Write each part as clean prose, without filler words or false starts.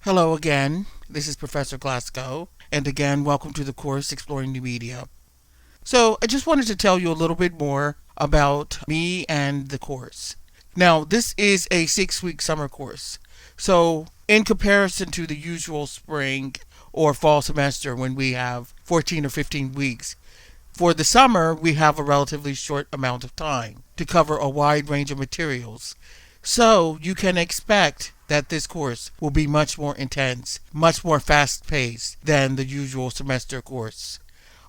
Hello again. This is Professor Glasgow, and again, welcome to the course Exploring New Media. So, I just wanted to tell you a little bit more about me and the course. Now, this is a 6-week summer course. So, in comparison to the usual spring or fall semester when we have 14 or 15 weeks, for the summer, we have a relatively short amount of time to cover a wide range of materials. So you can expect that this course will be much more intense, much more fast paced than the usual semester course,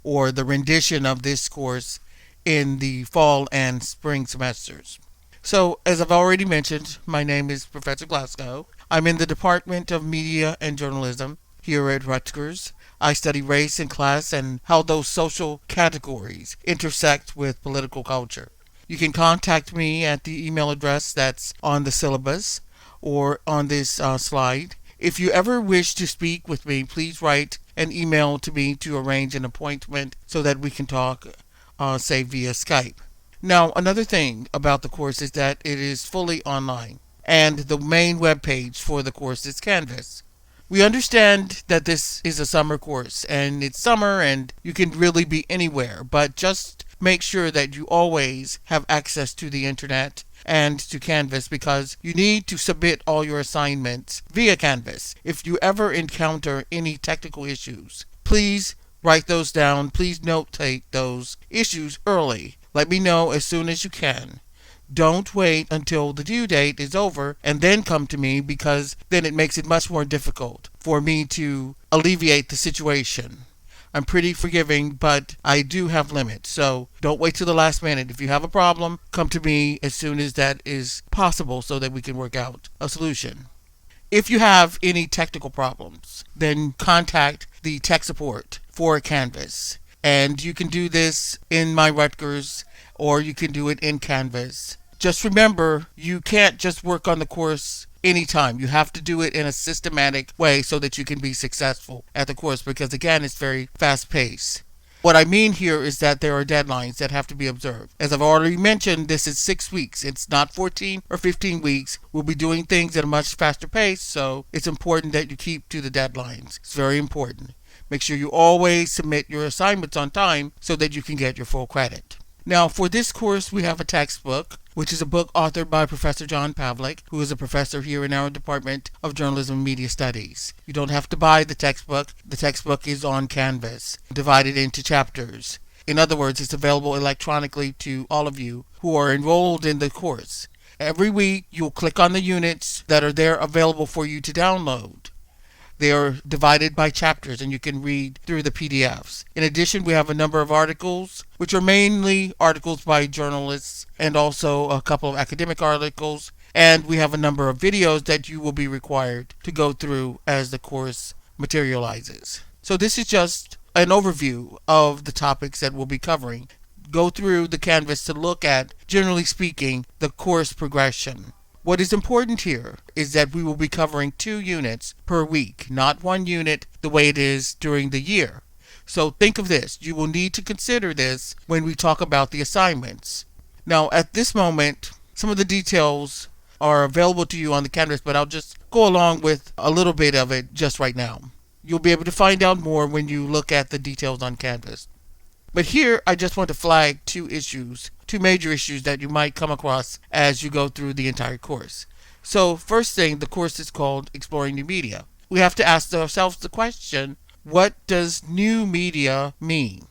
or the rendition of this course in the fall and spring semesters. So, as I've already mentioned, my name is Professor Glasgow. I'm in the Department of Media and Journalism here at Rutgers. I study race and class and how those social categories intersect with political culture. You can contact me at the email address that's on the syllabus or on this slide. If you ever wish to speak with me, please write an email to me to arrange an appointment so that we can talk, say, via Skype. Now, another thing about the course is that it is fully online, and the main web page for the course is Canvas. We understand that this is a summer course, and it's summer and you can really be anywhere, but just make sure that you always have access to the internet and to Canvas because you need to submit all your assignments via Canvas. If you ever encounter any technical issues, please write those down. Please notate those issues early. Let me know as soon as you can. Don't wait until the due date is over and then come to me because then it makes it much more difficult for me to alleviate the situation. I'm pretty forgiving, but I do have limits, so don't wait till the last minute. If you have a problem, come to me as soon as that is possible so that we can work out a solution. If you have any technical problems, then contact the tech support for Canvas. And you can do this in my Rutgers or you can do it in Canvas. Just remember, you can't just work on the course anytime. You have to do it in a systematic way so that you can be successful at the course because, again, it's very fast paced. What I mean here is that there are deadlines that have to be observed. As I've already mentioned, this is 6 weeks. It's not 14 or 15 weeks. We'll be doing things at a much faster pace, so it's important that you keep to the deadlines. It's very important. Make sure you always submit your assignments on time so that you can get your full credit. Now, for this course, we have a textbook, which is a book authored by Professor John Pavlik, who is a professor here in our Department of Journalism and Media Studies. You don't have to buy the textbook. The textbook is on Canvas, divided into chapters. In other words, it's available electronically to all of you who are enrolled in the course. Every week, you'll click on the units that are there available for you to download. They are divided by chapters and you can read through the PDFs. In addition, we have a number of articles, which are mainly articles by journalists and also a couple of academic articles. And we have a number of videos that you will be required to go through as the course materializes. So this is just an overview of the topics that we'll be covering. Go through the Canvas to look at, generally speaking, the course progression. What is important here is that we will be covering 2 units per week, not 1 unit the way it is during the year. So think of this. You will need to consider this when we talk about the assignments. Now, at this moment, some of the details are available to you on the Canvas, but I'll just go along with a little bit of it just right now. You'll be able to find out more when you look at the details on Canvas. But here, I just want to flag 2 major issues that you might come across as you go through the entire course. So, first thing, the course is called Exploring New Media. We have to ask ourselves the question, what does new media mean?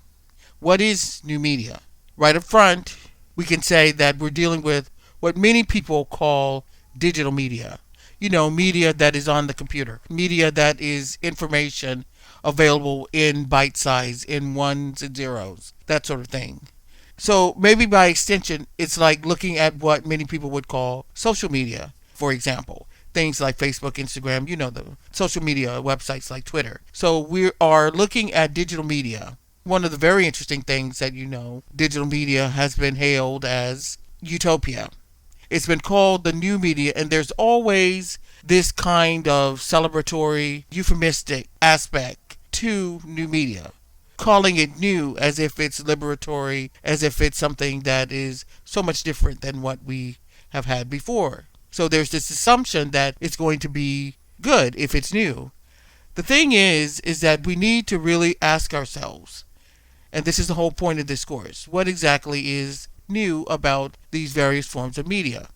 What is new media? Right up front, we can say that we're dealing with what many people call digital media. You know, media that is on the computer, media that is information available in bite size, in ones and zeros, that sort of thing. So maybe by extension, it's like looking at what many people would call social media, for example. Things like Facebook, Instagram, you know, the social media websites like Twitter. So we are looking at digital media. One of the very interesting things that you know, digital media has been hailed as utopia. It's been called the new media, and there's always this kind of celebratory, euphemistic aspect to new media, calling it new as if it's liberatory, as if it's something that is so much different than what we have had before. So there's this assumption that it's going to be good if it's new. The thing is that we need to really ask ourselves, and this is the whole point of this course, what exactly is new about these various forms of media?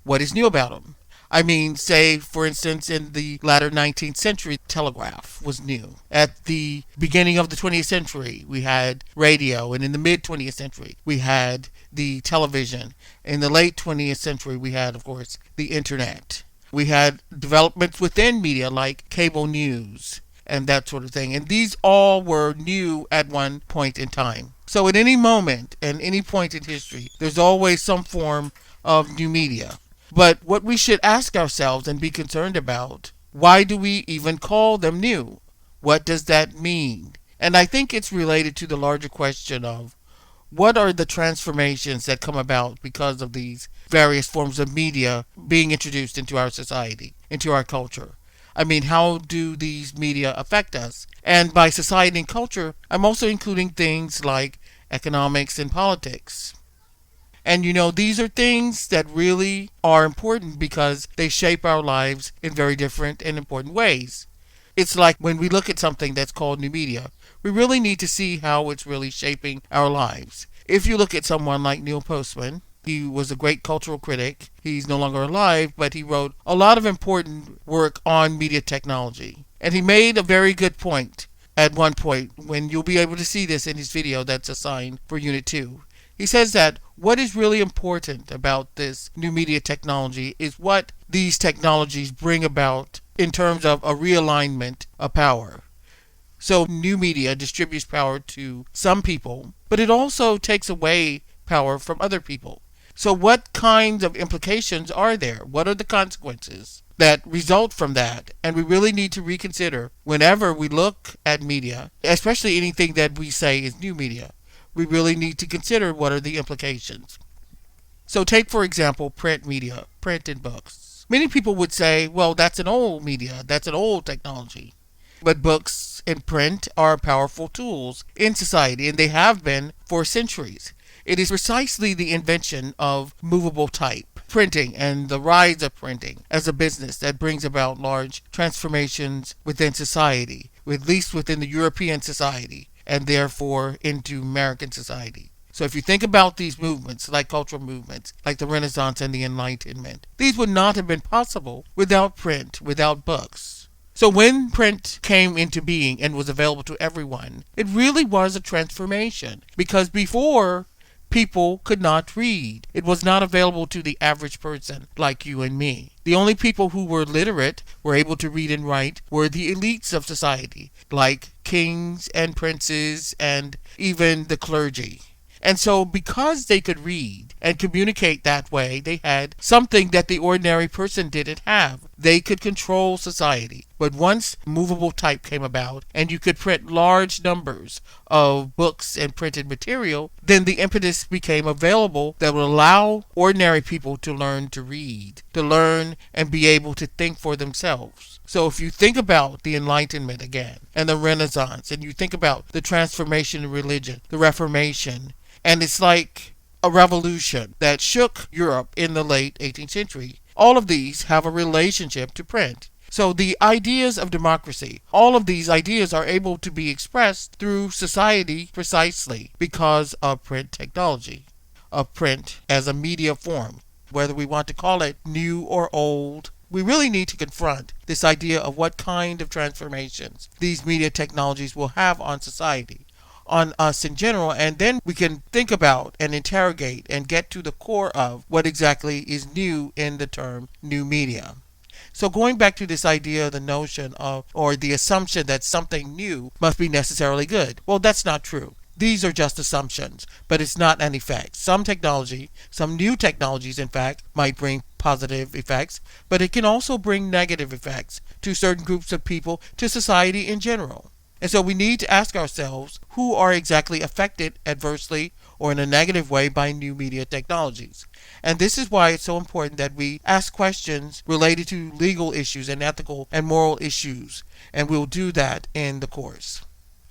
What is new about them? I mean, say, for instance, in the latter 19th century, telegraph was new. At the beginning of the 20th century, we had radio, and in the mid 20th century, we had the television. In the late 20th century, we had, of course, the internet. We had developments within media like cable news and that sort of thing. And these all were new at one point in time. So at any moment and any point in history, there's always some form of new media. But what we should ask ourselves and be concerned about, why do we even call them new? What does that mean? And I think it's related to the larger question of what are the transformations that come about because of these various forms of media being introduced into our society, into our culture? I mean, how do these media affect us? And by society and culture, I'm also including things like economics and politics. And these are things that really are important because they shape our lives in very different and important ways. It's like when we look at something that's called new media, we really need to see how it's really shaping our lives. If you look at someone like Neil Postman, he was a great cultural critic. He's no longer alive, but he wrote a lot of important work on media technology. And he made a very good point at one point, when you'll be able to see this in his video that's assigned for Unit 2. He says that what is really important about this new media technology is what these technologies bring about in terms of a realignment of power. So new media distributes power to some people, but it also takes away power from other people. So what kinds of implications are there? What are the consequences that result from that? And we really need to reconsider whenever we look at media, especially anything that we say is new media. We really need to consider what are the implications. So take, for example, print media, print and books. Many people would say, well, that's an old media, that's an old technology. But books and print are powerful tools in society, and they have been for centuries. It is precisely the invention of movable type, printing, and the rise of printing as a business that brings about large transformations within society, at least within the European society, and therefore into American society. So if you think about these movements, like cultural movements, like the Renaissance and the Enlightenment, these would not have been possible without print, without books. So when print came into being and was available to everyone, it really was a transformation, because before, people could not read. It was not available to the average person like you and me. The only people who were literate, were able to read and write, were the elites of society, like kings and princes and even the clergy. And so because they could read and communicate that way, they had something that the ordinary person didn't have. They could control society. But once movable type came about and you could print large numbers of books and printed material, then the impetus became available that would allow ordinary people to learn to read, to learn and be able to think for themselves. So if you think about the Enlightenment again, and the Renaissance, and you think about the transformation in religion, the Reformation, and it's like a revolution that shook Europe in the late 18th century. All of these have a relationship to print. So the ideas of democracy, all of these ideas are able to be expressed through society precisely because of print technology, of print as a media form. Whether we want to call it new or old, we really need to confront this idea of what kind of transformations these media technologies will have on society, on us in general, and then we can think about and interrogate and get to the core of what exactly is new in the term new media. So going back to this idea, the notion of, or the assumption that something new must be necessarily good. Well, that's not true. These are just assumptions, but it's not an effect. Some technology, some new technologies in fact, might bring positive effects, but it can also bring negative effects to certain groups of people, to society in general. And so we need to ask ourselves who are exactly affected adversely or in a negative way by new media technologies. And this is why it's so important that we ask questions related to legal issues and ethical and moral issues. And we'll do that in the course.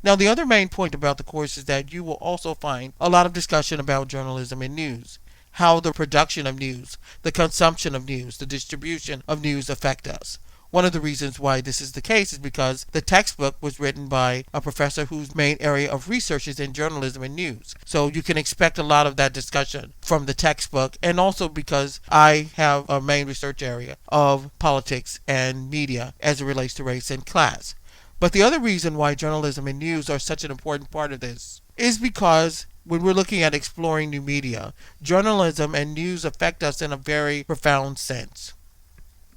Now, the other main point about the course is that you will also find a lot of discussion about journalism and news, how the production of news, the consumption of news, the distribution of news affect us. One of the reasons why this is the case is because the textbook was written by a professor whose main area of research is in journalism and news. So you can expect a lot of that discussion from the textbook, and also because I have a main research area of politics and media as it relates to race and class. But the other reason why journalism and news are such an important part of this is because when we're looking at exploring new media, journalism and news affect us in a very profound sense.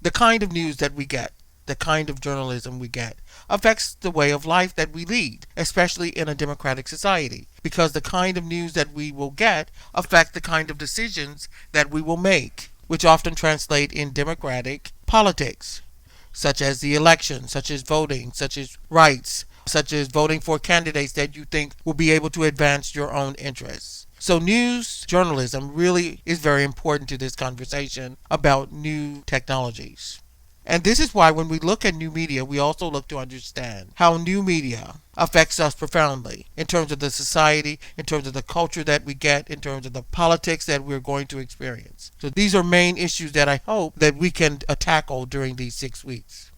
The kind of news that we get, the kind of journalism we get, affects the way of life that we lead, especially in a democratic society, because the kind of news that we will get affect the kind of decisions that we will make, which often translate in democratic politics, such as the election, such as voting, such as rights, such as voting for candidates that you think will be able to advance your own interests. So news journalism really is very important to this conversation about new technologies. And this is why when we look at new media, we also look to understand how new media affects us profoundly in terms of the society, in terms of the culture that we get, in terms of the politics that we're going to experience. So these are main issues that I hope that we can tackle during these 6 weeks.